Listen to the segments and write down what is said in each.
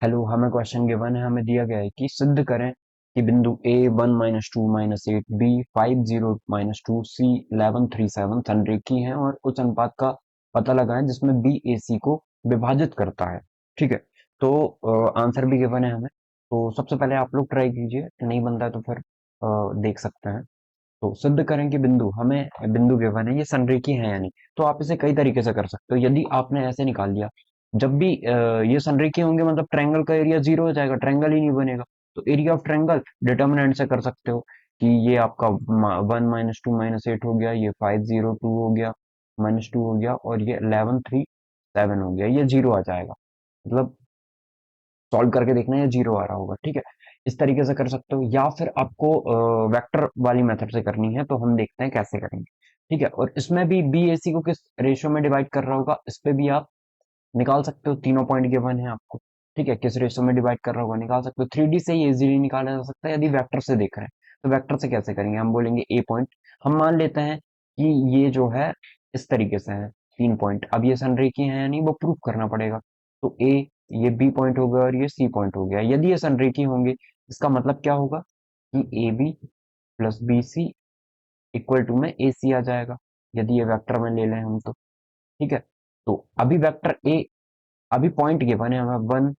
Hello, हमें question given है, हमें दिया गया है कि सिद्ध करें कि बिंदु ए 1 - 2 - 8 बी 5 0 - 2 सी 11 3 7 संरेखी हैं और उस अनुपात का पता लगाएं जिसमें बी ए सी को विभाजित करता है। ठीक है। तो आंसर भी गिवन है हमें। तो सबसे पहले आप लोग ट्राई कीजिए, नहीं बनता है तो फिर देख सकते हैं। तो सिद्ध करें कि बिंदु, हमें बिंदु गिवन है, ये संरेखी है या नहीं। तो आप इसे कई तरीके से कर सकते हो। यदि आपने ऐसे निकाल लिया, जब भी ये संरेखी होंगे मतलब ट्रायंगल का एरिया जीरो हो जाएगा, ट्रायंगल ही नहीं बनेगा। तो एरिया ऑफ ट्रायंगल डिटर्मिनेंट से कर सकते हो कि ये आपका 1 - 2 - 8 हो गया, ये 5 0 2 हो गया, -2 हो गया, और ये 11 3 7 हो गया, ये जीरो आ जाएगा। मतलब सॉल्व करके देखना है जीरो आ रहा होगा। ठीक है। इस तरीके से कर सकते हो, या फिर आपको वेक्टर वाली मेथड से करनी है, तो हम देखते हैं कैसे करेंगे। ठीक है। और इसमें भी बी ए सी को किस रेशियो में डिवाइड कर रहा होगा, इस पे भी आप निकाल सकते हो। तीनों पॉइंट गिवन है आपको। ठीक है, किस रेशियो में डिवाइड कर रहा होगा निकाल सकते हो। 3D से ये इजीली निकाला जा सकता है। यदि वेक्टर से देख रहे हैं तो वेक्टर से कैसे करेंगे, हम बोलेंगे ए पॉइंट। हम मान लेते हैं कि ये जो है इस तरीके से है, 3 पॉइंट। अब ये संरेखी है या नहीं, वो प्रूफ करना पड़ेगा। तो ए, ये बी पॉइंट हो गया और ये सी पॉइंट हो गया। यदि ये संरेखी होंगे, इसका मतलब क्या होगा कि A B plus B C equal to में ए सी आ जाएगा, यदि ये वेक्टर में ले लें हम तो। ठीक है। तो अभी वेक्टर ए, अभी पॉइंट गिवन है हमें 1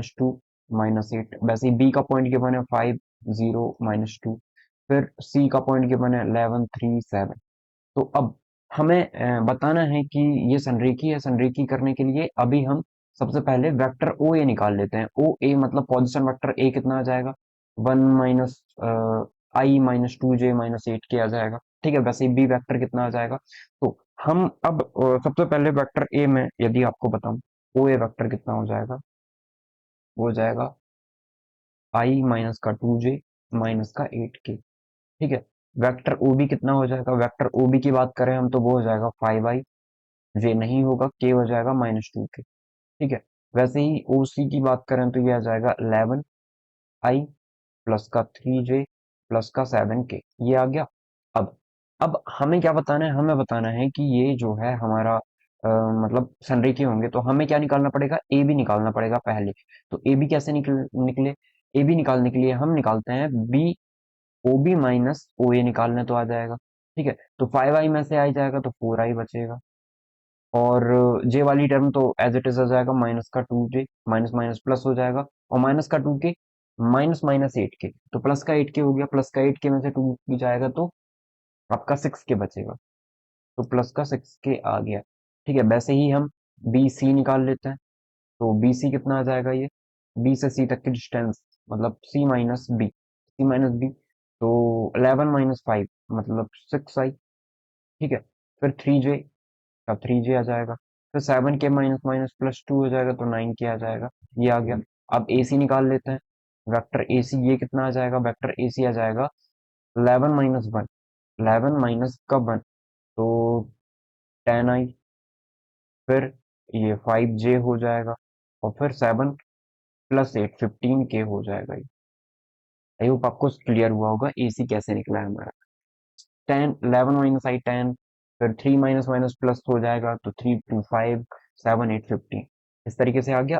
- 2 - 8। वैसे ही बी का पॉइंट गिवन है 5 0 - 2। फिर सी का पॉइंट गिवन है 11 3 7। तो अब हमें बताना है कि ये संरेखी है। संरेखी करने के लिए अभी हम सबसे पहले वेक्टर ओ ए निकाल लेते हैं। ओ ए मतलब पोजीशन वेक्टर ए कितना आ जाएगा, 1 - I - 2 j - 8 के आ जाएगा। ठीक है। वैसे ही बी वेक्टर कितना आ जाएगा। तो हम अब सबसे पहले वेक्टर ए में यदि आपको बताऊं, ओ ए वेक्टर कितना हो जाएगा, वो हो जाएगा आई माइनस का 2j माइनस का 8k। ठीक है। वेक्टर ओ बी कितना हो जाएगा, वेक्टर ओ बी की बात करें हम तो वो हो जाएगा 5i, जे नहीं होगा, के हो जाएगा -2k। ठीक है। वैसे ही ओ सी की बात करें तो ये आ जाएगा 11i प्लस का 3j प्लस का 7k, ये आ गया। अब अब हमें क्या बताना है, हमें बताना है कि ये जो है हमारा मतलब संरेखीय होंगे, तो हमें क्या निकालना पड़ेगा, ए बी निकालना पड़ेगा पहले। तो ए बी कैसे निकले, ए बी निकालने के लिए हम निकालते हैं B O B minus O ए, निकालने तो आ जाएगा। ठीक है। तो 5i में से आ जाएगा तो 4i बचेगा, और जे वाली टर्म तो एज इट इज आ जाएगा, माइनस का 2j, माइनस माइनस प्लस हो जाएगा, और माइनस का 2k माइनस माइनस 8k, तो प्लस का 8k हो गया। प्लस का 8k में से 2 भी जाएगा तो आपका 6k बचेगा। तो प्लस का 6k आ गया। ठीक है। वैसे ही हम बी सी निकाल लेते हैं। तो बी सी कितना आ जाएगा, ये बी से सी तक की डिस्टेंस, मतलब सी माइनस बी तो 11 - 5 मतलब 6i। ठीक है। फिर 3j का 3j आ जाएगा। फिर 7k माइनस माइनस प्लस 2 हो जाएगा तो 9k आ जाएगा, ये आ गया। अब ए सी निकाल लेते हैं। वेक्टर ए सी ये कितना आ जाएगा, वेक्टर ए सी आ जाएगा 11 - 1, 11 - 1 तो 10i। फिर ये 5j हो जाएगा, और फिर 7 + 8 15k हो जाएगा ये। आई होप आपको क्लियर हुआ होगा एसी कैसे निकला है हमारा। 10 11 - I 10, फिर 3 माइनस माइनस प्लस हो जाएगा तो 3 2 5 7 8 15, इस तरीके से आ गया।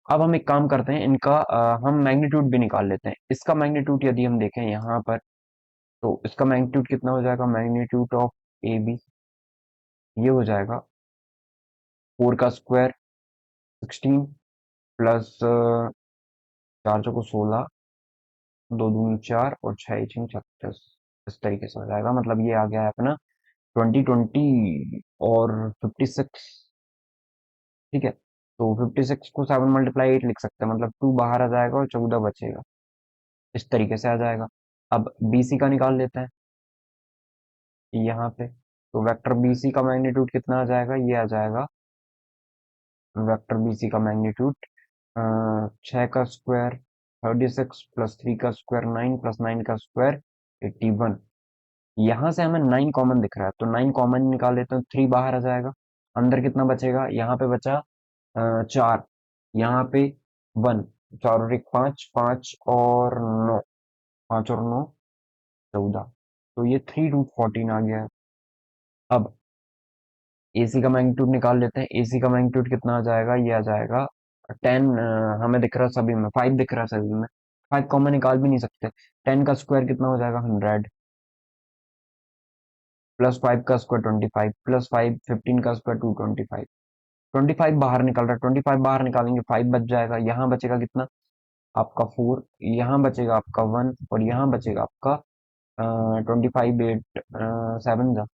अब हम एक काम करते हैं, इनका हम मैग्नीट्यूड भी निकाल लेते हैं। इसका मैग्नीट्यूड यदि हम देखें यहाँ पर, तो इसका मैग्नीट्यूड कितना हो जाएगा, मैग्नीट्यूड ऑफ ए बी ये हो जाएगा 4 का स्क्वायर 16 प्लस 4 चौको 16, 2 दूनी 4 और 6 6 36, इस तरीके से हो जाएगा। मतलब ये आ गया है अपना 20 20 और 56। ठीक है। तो 56 को 7 × 8 लिख सकते हैं, मतलब 2 बाहर आ जाएगा और 14 बचेगा, इस तरीके से आ जाएगा। अब BC का निकाल लेते हैं यहाँ पे। तो वेक्टर BC का मैग्नीट्यूड कितना आ जाएगा, ये आ जाएगा वेक्टर BC का मैग्नीट्यूड 6 का स्क्वायर 36 प्लस 3 का स्क्वायर 9 प्लस 9 का स्क्वायर 81। यहाँ से हमें 9 कॉमन दिख रहा है, तो 9 कॉमन निकाल लेते हैं, 3 बाहर आ जाएगा। अंदर कितना बचेगा, यहाँ पे बचा 4, यहाँ पे 1, 4 और 1 5, 5 और 9, 5 और 9 14, तो ये 3 √14 आ गया है। अब AC का मैग्नीट्यूड निकाल लेते हैं। AC का मैग्नीट्यूड कितना आ जाएगा, ये आ जाएगा 10 हमें दिख रहा है सभी में, 5 दिख रहा है सभी में, 5 कॉमन निकाल भी नहीं सकते। 10 का स्क्वायर कितना हो जाएगा 100, प्लस 5 का स्क्वायर 25, प्लस 5 15 का स्क्वायर 225। 25 बाहर निकल रहा है, 25 बाहर निकालेंगे 5 बच जाएगा, यहाँ बचेगा कितना आपका 4, यहाँ बचेगा आपका 1, और यहाँ बचेगा आपका 25 8 7 जा,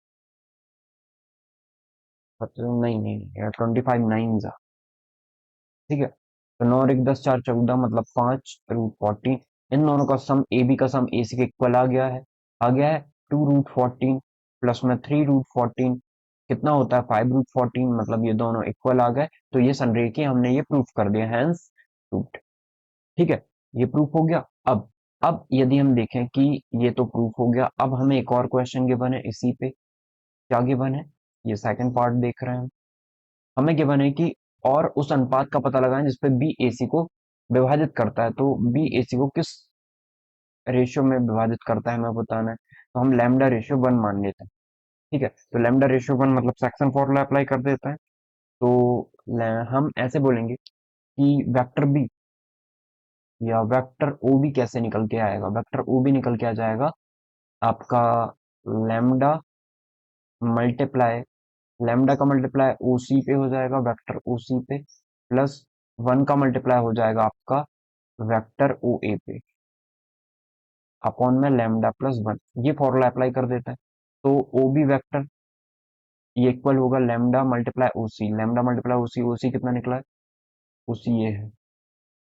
नहीं नहीं नहीं 25 9 जा, ठीक है। तो 9 और 1 10 4 14, मतलब 5 √14। इन दोनों का सम, ए बी का सम ए सी के इक्वल आ गया है, आ गया है। 2 √14 प्लस में 3 √14 कितना होता है 5 √14, मतलब ये दोनों इक्वल आ गए। तो ये संरेखीय, हमने ये प्रूफ कर दिया, हैंस प्रूफ। ठीक है, ये प्रूफ हो गया। अब यदि हम देखें कि ये तो प्रूफ हो गया, अब हमें एक और क्वेश्चन गिवन है इसी पे। क्या गिवन है, ये सेकंड पार्ट देख रहे हैं हम। हमें गिवन है कि और उस अनुपात का पता लगाएं जिसपे बी ए सी को विभाजित करता है। तो बी ए सी को किस रेशियो में विभाजित करता है हमें बताना है। तो हम लैम्डा रेशियो 1 मान लेते हैं, ठीक है। तो लैम्डा रेशियो 1 मतलब सेक्शन फॉर्मूला अप्लाई कर देते हैं। तो हम ऐसे बोलेंगे कि वेक्टर बी या वेक्टर ओ बी कैसे निकल के आएगा। वेक्टर ओ बी निकल के आ जाएगा आपका लैम्डा मल्टीप्लाई, लैम्डा का मल्टीप्लाई ओ सी पे हो जाएगा, वेक्टर ओ सी पे, प्लस 1 का मल्टीप्लाई हो जाएगा आपका वेक्टर ओ ए पे, अपॉन में लैम्डा प्लस 1। ये फॉर्मूला अप्लाई कर देते हैं। तो ओ बी वेक्टर ये इक्वल होगा लैम्डा मल्टीप्लाई ओ सी, लैम्डा मल्टीप्लाई ओ सी, ओ सी कितना निकला है, ओ सी ये है,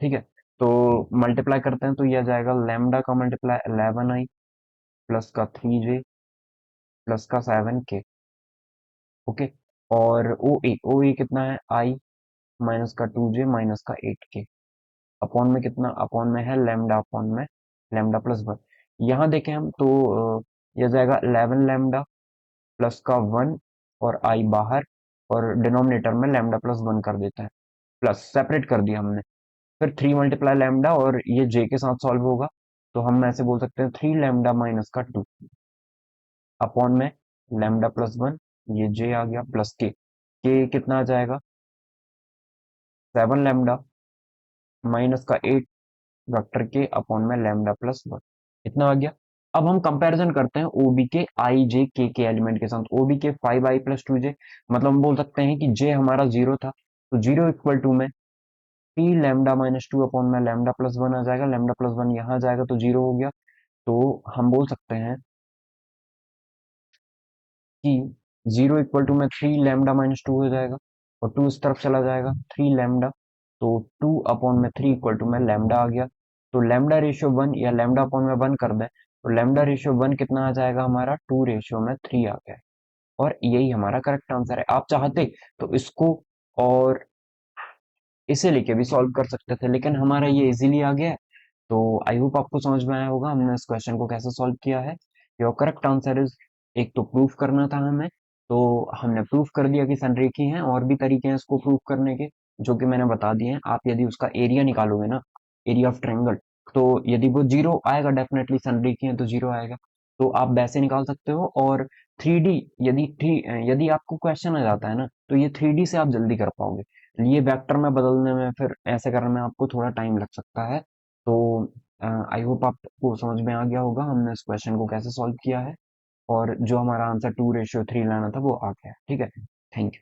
ठीक है। तो मल्टीप्लाई करते हैं तो ये आ जाएगा लैम्डा का मल्टीप्लाई 11i प्लस का 3j प्लस का 7k, ओके। और ओ ए कितना है आई माइनस का 2j माइनस का 8k, अपॉन में कितना, अपॉन में है लैम्डा, अपॉन में लैम्डा प्लस 1। यहाँ देखें हम तो यह जाएगा 11 लैम्डा प्लस का 1 और आई बाहर, और डिनोमिनेटर में लैम्डा प्लस 1 कर देता है, प्लस सेपरेट कर दिया हमने। फिर 3 मल्टीप्लाई लैम्डा, और ये जे के साथ सॉल्व होगा। तो हम ऐसे बोल सकते हैं 3 लैम्डा माइनस का 2, अपॉन में लैम्डा प्लस 1, ये जे आ गया, प्लस के कितना आ जाएगा 7 लैम्डा माइनस का 8 वेक्टर के, अपॉन में लैम्डा प्लस 1, इतना आ गया। अब हम कंपैरिजन करते हैं ओबी के आई जे के एलिमेंट के साथ। ओबी के 5i प्लस 2j, मतलब हम बोल सकते हैं कि जे हमारा 0 था, तो 0 इक्वल टू में 3 लैम्डा माइनस 2 अपॉन में लैम्डा प्लस 1 आ जाएगा, लैम्डा प्लस 1 यहाँ आ जाएगा तो 0 हो गया। तो हम बोल सकते हैं कि 0 इक्वल टू में 3 लैम्डा माइनस 2 हो जाएगा, और 2 इस तरफ चला जाएगा, 3 लैम्डा, तो 2 अपॉन में 3 इक्वल टू में लैम्डा आ गया। तो लैम्डा रेशियो 1 या लैम्डा अपॉन में 1 कर दें, तो लैम्डा रेशियो 1 कितना आ जाएगा हमारा 2 रेशियो में 3 आ गया है। और यही हमारा करेक्ट आंसर है। आप चाहते तो इसको और इसे लेके भी सॉल्व कर सकते थे, लेकिन हमारा ये इजीली आ गया है। तो आई होप आपको समझ में आया होगा हमने इस क्वेश्चन को कैसे सॉल्व किया है। योर करेक्ट आंसर इज, एक तो प्रूफ करना था हमें, तो हमने प्रूफ कर दिया कि संरेखी हैं, और भी तरीके हैं इसको प्रूफ करने के जो कि मैंने बता दिए हैं। आप यदि उसका एरिया निकालोगे ना, एरिया ऑफ ट्रायंगल, तो यदि वो जीरो आएगा, डेफिनेटली संरेखी है तो जीरो आएगा। तो आप वैसे निकाल सकते हो। और 3D, यदि आपको क्वेश्चन आ जाता है ना, तो ये 3D से आप जल्दी कर पाओगे। ये वेक्टर में बदलने में, फिर ऐसे करने में आपको थोड़ा टाइम लग सकता है। तो आई होप आपको समझ में आ गया होगा हमने इस क्वेश्चन को कैसे सॉल्व किया है, और जो हमारा आंसर 2:3 लाना था वो आ गया, ठीक है। Thank you.